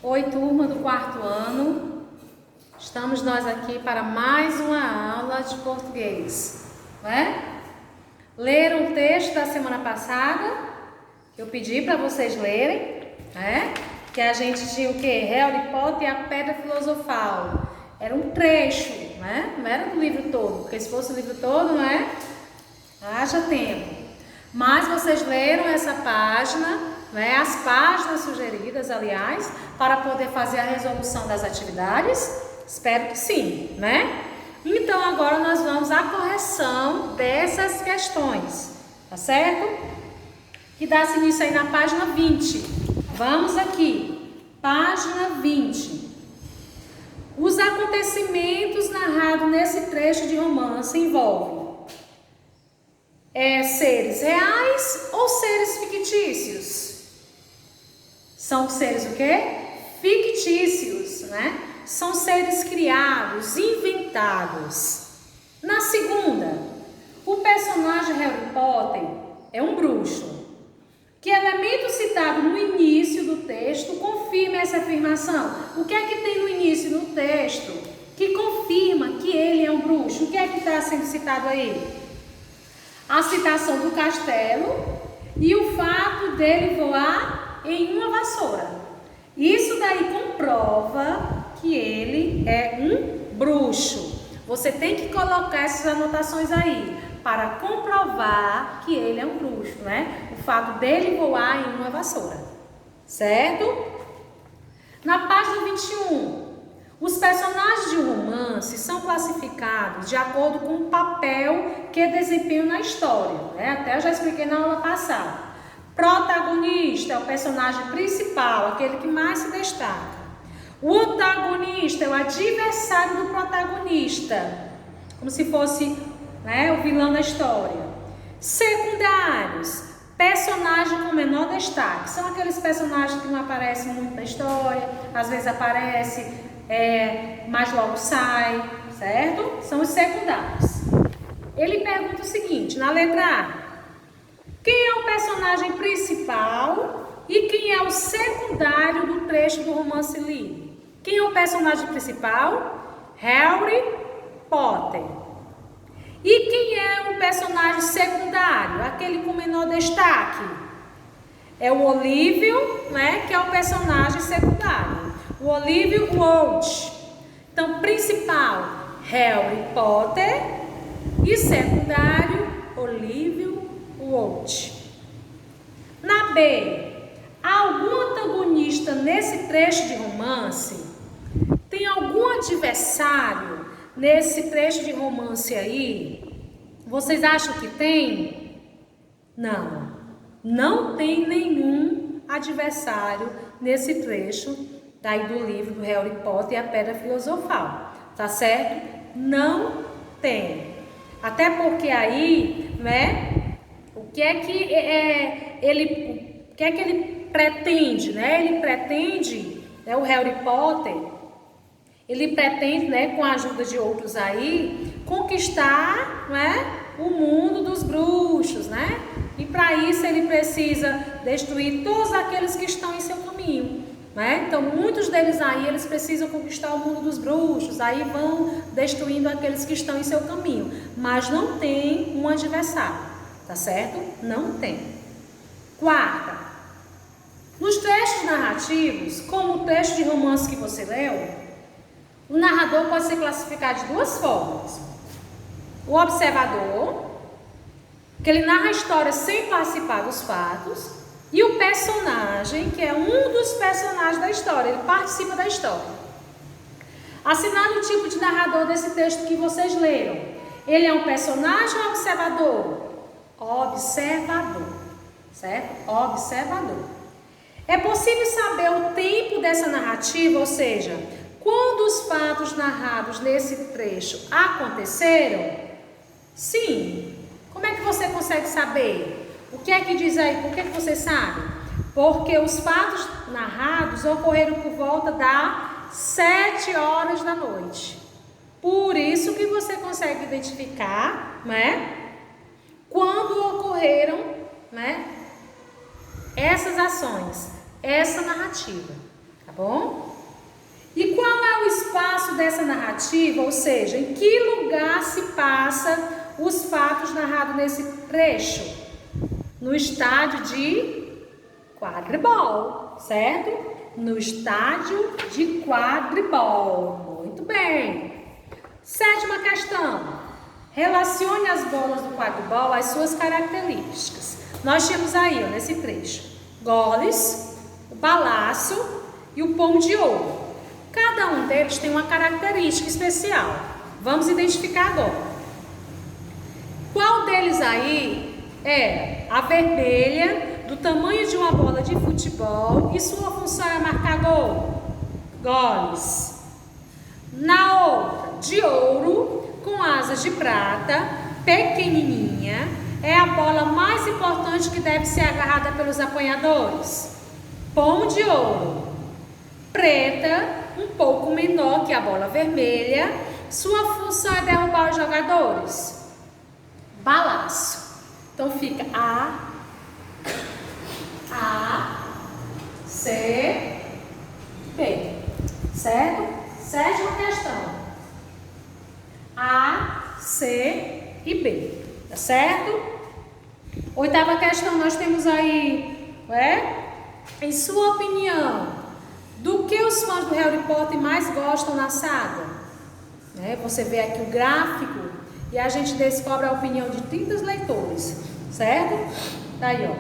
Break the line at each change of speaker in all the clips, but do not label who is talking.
Oi, turma do quarto ano. Estamos nós aqui para mais uma aula de português, não é? Leram o texto da semana passada, que eu pedi para vocês lerem, né? Que a gente tinha o quê? Harry Potter e a Pedra Filosofal. Era um trecho, né? Não era do livro todo, porque se fosse o livro todo, não é? Haja tempo. Mas vocês leram essa página, né? As páginas sugeridas, aliás, para poder fazer a resolução das atividades? Espero que sim, né? Então agora nós vamos à correção dessas questões, tá certo? Que dá-se início aí na página 20. Vamos aqui, página 20. Os acontecimentos narrados nesse trecho de romance envolvem seres reais ou seres fictícios? São seres o quê? Fictícios, né? São seres criados, inventados. Na segunda, o personagem Harry Potter é um bruxo. Que elemento citado no início do texto confirma essa afirmação? O que é que tem no início do texto que confirma que ele é um bruxo? O que é que está sendo citado aí? A citação do castelo e o fato dele voar em uma vassoura. Isso daí comprova que ele é um bruxo. Você tem que colocar essas anotações aí para comprovar que ele é um bruxo, né? O fato dele voar em uma vassoura, certo? Na página 21, os personagens de um romance são classificados de acordo com o papel que desempenham na história, né? Até eu já expliquei na aula passada. Protagonista é o personagem principal, aquele que mais se destaca. O antagonista é o adversário do protagonista, como se fosse, né, o vilão da história. Secundários, personagem com menor destaque. São aqueles personagens que não aparecem muito na história, às vezes aparece, mas logo sai, certo? São os secundários. Ele pergunta o seguinte, na letra A. Quem é o personagem principal e quem é o secundário do trecho do romance lido? Quem é o personagem principal? Harry Potter. E quem é o personagem secundário? Aquele com menor destaque? É o Olívio, né, que é o personagem secundário. O Olívio Wood. Então, principal, Harry Potter e secundário, Olívio Wood. Na B, há algum antagonista nesse trecho de romance? Tem algum adversário nesse trecho de romance aí? Vocês acham que tem? Não. Não tem nenhum adversário nesse trecho daí do livro do Harry Potter e a Pedra Filosofal. Tá certo? Não tem. Até porque aí, né? O que é que ele pretende, né? Ele pretende, né, o Harry Potter, ele pretende, né, com a ajuda de outros aí, conquistar, né, o mundo dos bruxos, né? E para isso ele precisa destruir todos aqueles que estão em seu caminho, né? Então muitos deles aí, eles precisam conquistar o mundo dos bruxos, aí vão destruindo aqueles que estão em seu caminho, mas não tem um adversário. Tá certo? Não tem. Quarta, nos trechos narrativos, como o trecho de romance que você leu, o narrador pode ser classificado de duas formas. O observador, que ele narra a história sem participar dos fatos, e o personagem, que é um dos personagens da história, ele participa da história. Assinale o tipo de narrador desse texto que vocês leram. Ele é um personagem ou observador? Observador, certo? Observador. É possível saber o tempo dessa narrativa, ou seja, quando os fatos narrados nesse trecho aconteceram? Sim. Como é que você consegue saber? O que é que diz aí? Por que você sabe? Porque os fatos narrados ocorreram por volta das 7 horas da noite. Por isso que você consegue identificar, né? Quando ocorreram, né, essas ações, essa narrativa. tá bom? E qual é o espaço dessa narrativa, ou seja, em que lugar se passa os fatos narrados nesse trecho? No estádio de quadribol, certo? No estádio de quadribol. Muito bem. Sétima questão. Relacione as bolas do quadribol às suas características. Nós temos aí, ó, nesse trecho, goles, o balaço e o pão de ouro. Cada um deles tem uma característica especial. Vamos identificar agora. Qual deles aí é a vermelha, do tamanho de uma bola de futebol, e sua função é marcar goles? Na outra, de ouro, com asas de prata, pequenininha, é a bola mais importante que deve ser agarrada pelos apanhadores. Pão de ouro, preta, um pouco menor que a bola vermelha, sua função é derrubar os jogadores. Balaço. Então fica A, C, B. Certo? Sétima questão. A, C e B. Tá certo? Oitava questão, nós temos aí, em sua opinião, do que os fãs do Harry Potter mais gostam na saga? Você vê aqui o gráfico e a gente descobre a opinião de 30 leitores, certo? Tá aí, ó.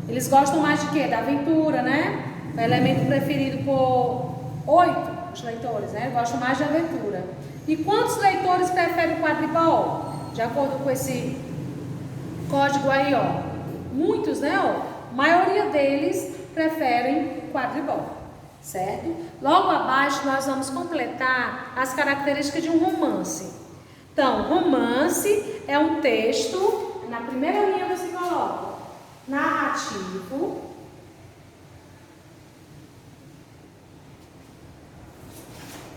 Eles gostam mais de quê? Da aventura, né? O elemento preferido por 8 os leitores, né? Gostam mais de aventura. E quantos leitores preferem o quadribol? De acordo com esse código aí, ó. Muitos, né? Ó. A maioria deles preferem o quadribol, certo? Logo abaixo nós vamos completar as características de um romance. Então, romance é um texto, na primeira linha você coloca narrativo,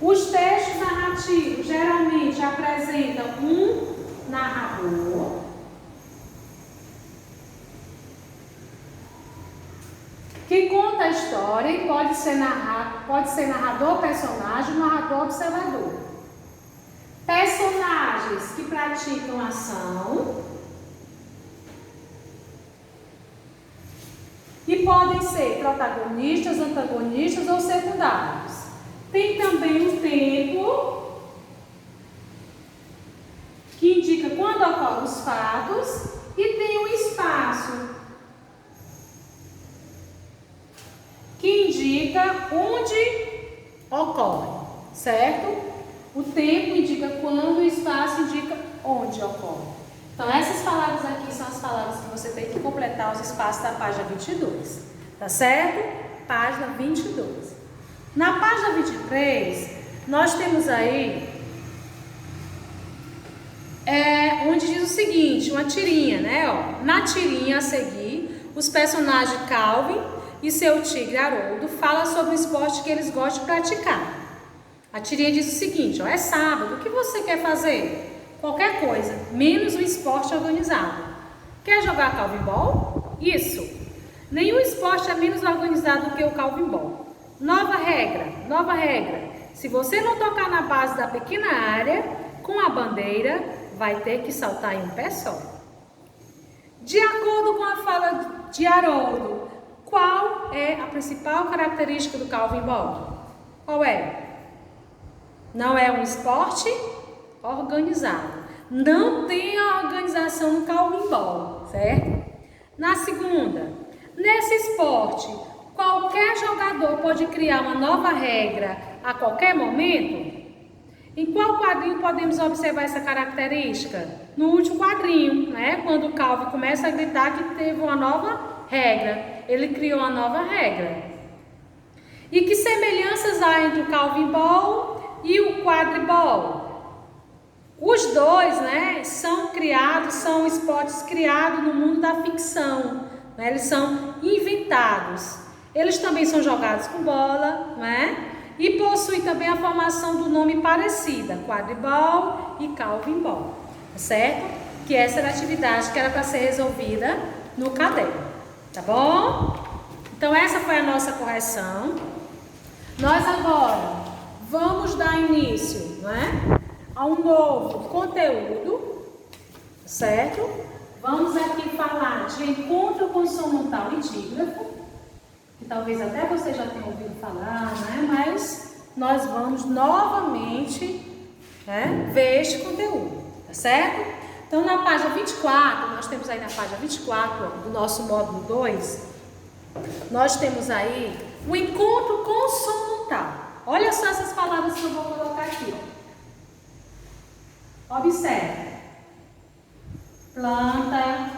os textos narrativos geralmente apresentam um narrador, que conta a história e pode ser narrador, personagem, narrador, observador. Personagens que praticam ação e podem ser protagonistas, antagonistas ou secundários. Tem também o tempo, que indica quando ocorrem os fatos, e tem o espaço, que indica onde ocorre, certo? O tempo indica quando, o espaço indica onde ocorre. Então, essas palavras aqui são as palavras que você tem que completar os espaços da página 22, tá certo? Página 22. Na página 23, nós temos aí, onde diz o seguinte, uma tirinha, né? Ó, na tirinha a seguir, os personagens Calvin e seu tigre Haroldo falam sobre o esporte que eles gostam de praticar. A tirinha diz o seguinte, ó, é sábado, o que você quer fazer? Qualquer coisa, menos um esporte organizado. Quer jogar Calvin Ball? Isso. Nenhum esporte é menos organizado do que o Calvin Ball. Nova regra. Se você não tocar na base da pequena área, com a bandeira, vai ter que saltar em um pé só. De acordo com a fala de Haroldo, qual é a principal característica do Calvin Ball? Qual é? Não é um esporte organizado. Não tem a organização no Calvin Ball, certo? Na segunda, nesse esporte, qualquer jogador pode criar uma nova regra a qualquer momento? Em qual quadrinho podemos observar essa característica? No último quadrinho, né? Quando o Calvin começa a gritar que teve uma nova regra. Ele criou uma nova regra. E que semelhanças há entre o Calvin Ball e o quadribol? Os dois, né, são esportes criados no mundo da ficção, né? Eles são inventados. Eles também são jogados com bola, né? E possuem também a formação do nome parecida, quadribol e Calvin Ball, certo? Que essa era a atividade que era para ser resolvida no caderno, tá bom? Então essa foi a nossa correção. Nós agora vamos dar início, né, a um novo conteúdo, certo? Vamos aqui falar de encontro consonantal e dígrafo, que talvez até você já tenha ouvido falar, né? Mas nós vamos novamente, né, ver este conteúdo, tá certo? Então, na página 24, nós temos aí na página 24 do nosso módulo 2, nós temos aí o encontro consonantal. Olha só essas palavras que eu vou colocar aqui. Ó. Observe. Planta,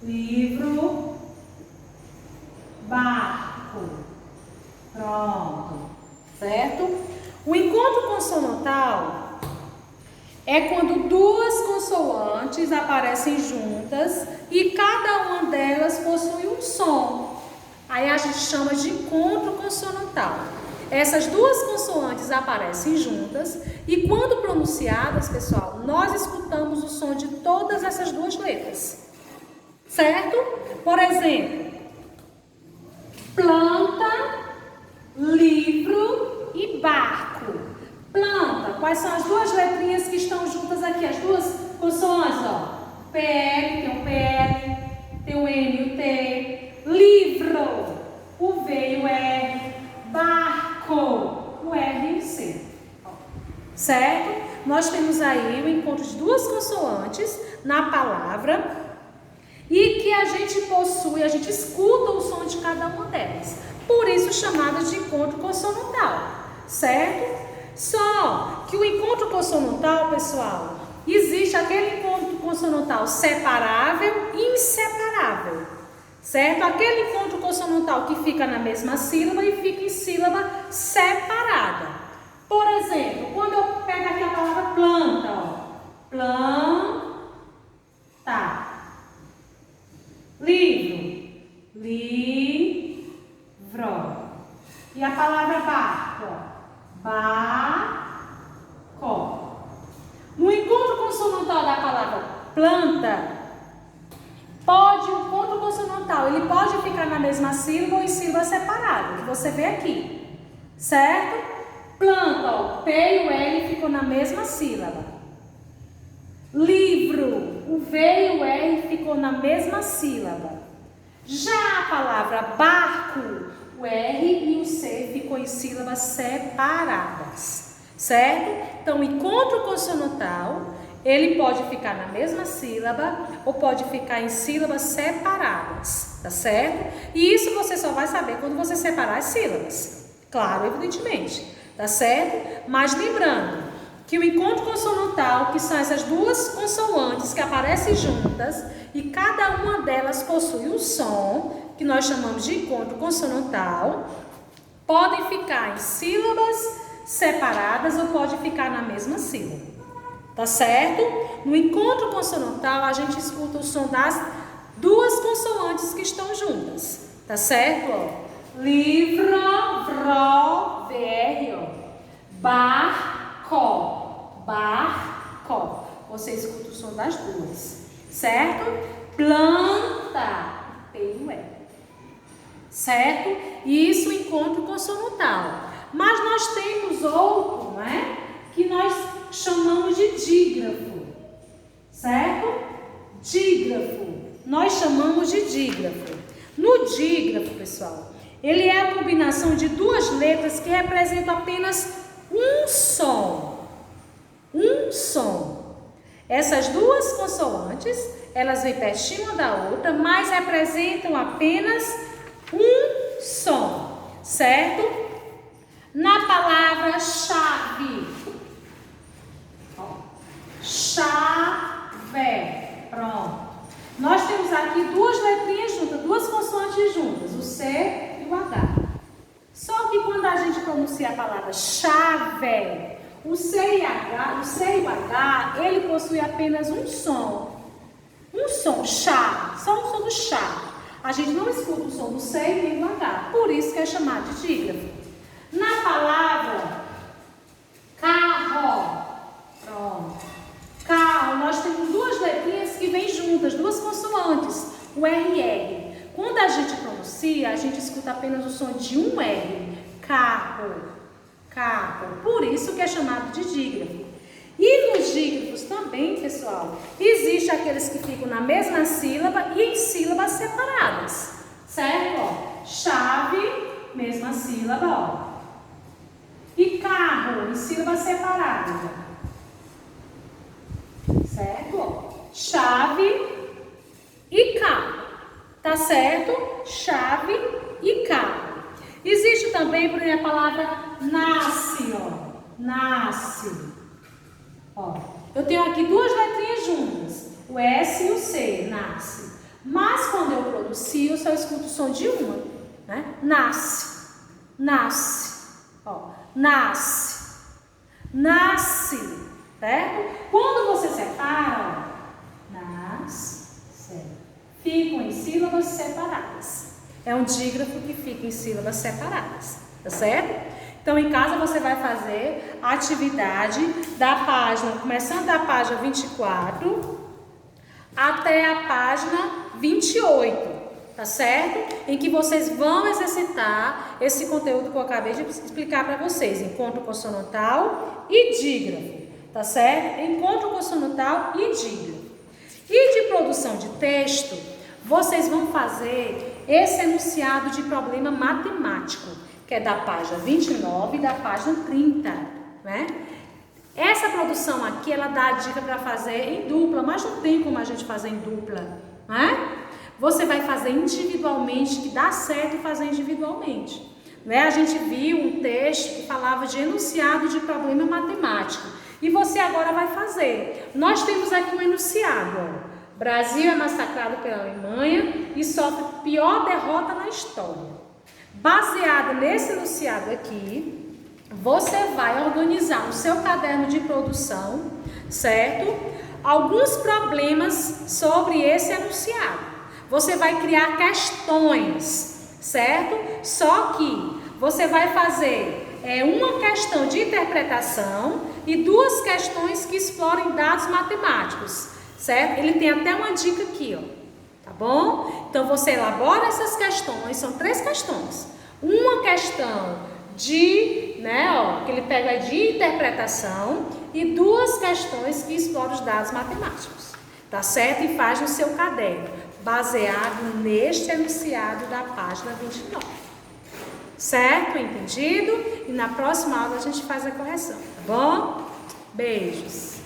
livro, barco. Pronto, certo? O encontro consonantal é quando duas consoantes aparecem juntas e cada uma delas possui um som. Aí a gente chama de encontro consonantal. Essas duas consoantes aparecem juntas e quando pronunciadas, pessoal, nós escutamos o som de todas essas duas letras. Certo? Por exemplo, planta, livro e barco. Planta, quais são as duas letrinhas que estão juntas aqui? As duas consoantes, ó. PL, tem o PL, tem o N e o T. Livro, o V e o R. Barco, o R e o C. Certo? Nós temos aí o encontro de duas consoantes na palavra e que a gente possui, a gente escuta o som de cada uma delas. Por isso chamada de encontro consonantal. Certo? Só que o encontro consonantal, pessoal, existe aquele encontro consonantal separável e inseparável, certo? Aquele encontro consonantal que fica na mesma sílaba e fica em sílaba separada. Por exemplo, quando eu pego aqui a palavra planta, ó, planta, livro, livro, e a palavra barco, ó, barco. No encontro consonantal da palavra planta, o encontro consonantal, ele pode ficar na mesma sílaba ou em sílaba separada, que você vê aqui, certo? Planta, ó, P e o L ficou na mesma sílaba. Livro, o V e o R ficou na mesma sílaba. Já a palavra barco, o R e o C ficou em sílabas separadas, certo? Então, o encontro consonantal, ele pode ficar na mesma sílaba ou pode ficar em sílabas separadas, tá certo? E isso você só vai saber quando você separar as sílabas, claro, evidentemente, tá certo? Mas lembrando que o encontro consonantal, que são essas duas consoantes que aparecem juntas e cada uma delas possui um som, que nós chamamos de encontro consonantal, podem ficar em sílabas separadas ou pode ficar na mesma sílaba, tá certo? No encontro consonantal, a gente escuta o som das duas consoantes que estão juntas, tá certo? Ó, livro, vro, VR, ó, barco, barco. Você escuta o som das duas, certo? Planta, P e R. Certo? Isso, encontro consonantal. Mas nós temos outro, né, que nós chamamos de dígrafo. Certo? Dígrafo. Nós chamamos de dígrafo. No dígrafo, pessoal, ele é a combinação de duas letras que representam apenas um som. Um som. Essas duas consoantes, elas vêm pertinho uma da outra, mas representam apenas um som, certo? Na palavra chave, chave, pronto. Nós temos aqui duas letrinhas juntas, duas consoantes juntas, o C e o H. Só que quando a gente pronuncia a palavra chave, o C e o H, ele possui apenas um som. Um som, chá, só um som do chá. A gente não escuta o som do C e nem do H, por isso que é chamado de dígrafo. Na palavra carro, pronto. Carro, nós temos duas letrinhas que vêm juntas, duas consoantes, o RR. Quando a gente pronuncia, pronuncia, a gente escuta apenas o som de um R. Carro, carro. Por isso que é chamado de dígrafo. E nos dígrafos também, pessoal, existe aqueles que ficam na mesma sílaba e em sílabas separadas. Certo? Ó, chave, mesma sílaba, ó. E carro, em sílaba separada. Certo? Ó, chave e carro. Tá certo? Chave e carro. Existe também, por exemplo, a palavra nasce, ó. Nasce. Ó, eu tenho aqui duas letrinhas juntas, o S e o C, nasce. Mas quando eu pronuncio, eu só escuto o som de uma, né? Nasce, nasce, ó, nasce, nasce, certo? Quando você separa, ó, nasce, ficam em sílabas separadas. É um dígrafo que fica em sílabas separadas, tá certo? Então, em casa você vai fazer a atividade da página, começando da página 24 até a página 28, tá certo? Em que vocês vão exercitar esse conteúdo que eu acabei de explicar para vocês. Encontro consonantal e dígrafo, tá certo? Encontro consonantal e dígrafo. E de produção de texto, vocês vão fazer esse enunciado de problema matemático, que é da página 29 e da página 30, né? Essa produção aqui, ela dá a dica para fazer em dupla, mas não tem como a gente fazer em dupla, né? Você vai fazer individualmente, que dá certo fazer individualmente, né? A gente viu um texto que falava de enunciado de problema matemático, e você agora vai fazer. Nós temos aqui um enunciado, ó. Brasil é massacrado pela Alemanha e sofre pior derrota na história. Baseado nesse enunciado aqui, você vai organizar no seu caderno de produção, certo? Alguns problemas sobre esse enunciado. Você vai criar questões, certo? Só que você vai fazer uma questão de interpretação e duas questões que explorem dados matemáticos, certo? Ele tem até uma dica aqui, ó. Tá bom? Então, você elabora essas questões, são 3 questões. Uma questão de, que ele pega de interpretação e 2 questões que exploram os dados matemáticos. Tá certo? E faz no seu caderno, baseado neste enunciado da página 29. Certo? Entendido? E na próxima aula a gente faz a correção, tá bom? Beijos!